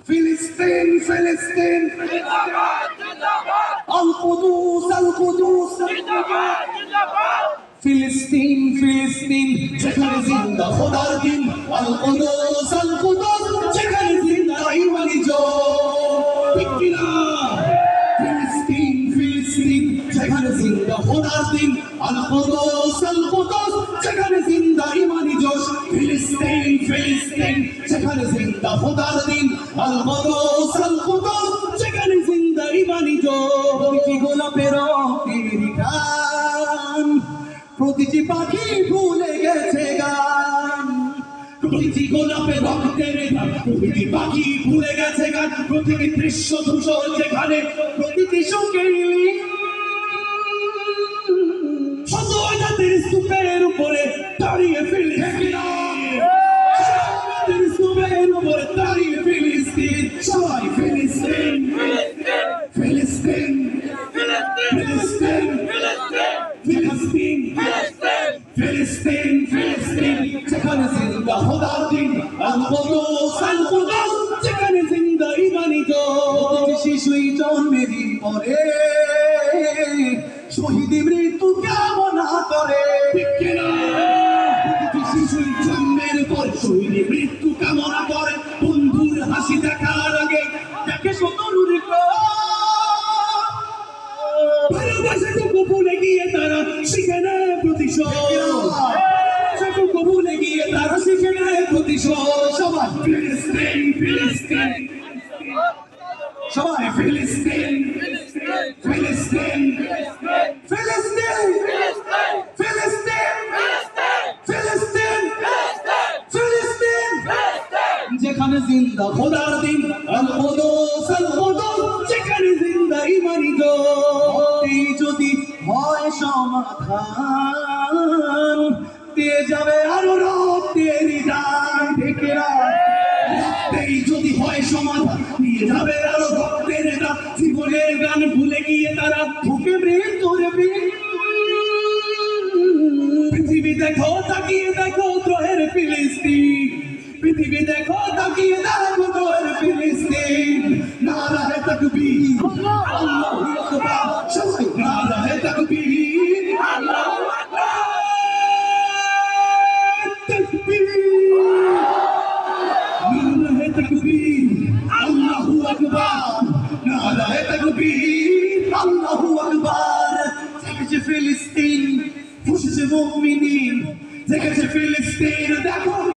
ফিলিস্তিন ফিলিস্তিন আল কুদুস ফিলিস্তিন ফিলিস্তিন যেখানে জিন্দা খোদার দিন আল কুদুস যেখানে জিন্দা ইমানি জোর ফিলিস্তিন ফিলিস্তিন যেখানে জিন্দা খোদার দিন আল কুদুস যেখানে জিন্দা ইমানি জোশ ফিলিস্তিন ফিলিস্তিন যেখানে জিন্দা খোদার দিন আল কুদুস যেখানে জিন্দা ইমানি জোশ কি গোলাপের রঙের গান প্রতিটি পাখি ভুলে গেছে গান প্রতিটি গোলাপের রক্তের গান প্রতিটি পাখি ভুলে গেছে গান প্রতিটি দৃশ্য ধূসর যেখানে প্রতিটি সুখের শত জাতির স্তূপের উপরে দাঁড়িয়ে ফিলিস্তিন স্তূপের উপরে দাঁড়িয়ে ফিলিস্তিন সবাই ফিলিস্তিন ফিলিস্তিন ফিলিস্তিন ফিলিস্তিন ফিলিস্তিন ফিলিস্তিন যেখানে জিন্দা খোদার দিন আল কুদুস যেখানে জিন্দা ইমানি জোশ শিশুই জন্মের পরে শহীদি মৃত্যু কামনা করে শিশুই জন্মের পরে শহীদি মৃত্যু কামনা করে বন্ধুর হাসি দেখার আগে দেখে শতরুর ভালোবাসাটুকু ভুলে গিয়ে তারা শিখে নেয় প্রতিশোধ ভুলে গিয়ে তারা শিখে নেয় প্রতিশোধ সবাই ফিলিস্তিন ফিলিস্তিন সবাই ফিলিস্তিন ফিলিস্তিন ফিলিস্তিন ফিলিস্তিন ফিলিস্তিন ফিলিস্তিন যেখানে জিন্দা খোদার দিন আল কুদুস যেখানে জিন্দা ইমানি জোশ যদি হয় সমাধান দিয়ে যাবে আরো রক্তের দান ঢেকে রক্তেই যদি হয় সমাধান দিয়ে যাবে আরো রক্তের দান জীবনের গান ভুলে গিয়ে তারা ঢুকে মৃত্যুর পৃথিবী দেখো তাকিয়ে দেখো দ্রোহের ফিলিস্তিন পৃথিবী দেখো তাকিয়ে দেখো দ্রোহের ফিলিস্তিন নারায়ে তাকবীর আল্লাহু আকবার সবাই নারায়ে তাকবীর আল্লাহু আকবার তাকবীর নারায়ে তাকবীর আল্লাহু আকবার নারায়ে তাকবীর আল্লাহু আকবার জেগেছে ফিলিস্তিন ফুঁসেছে মুমিনিন জেগেছে ফিলিস্তিন দেখো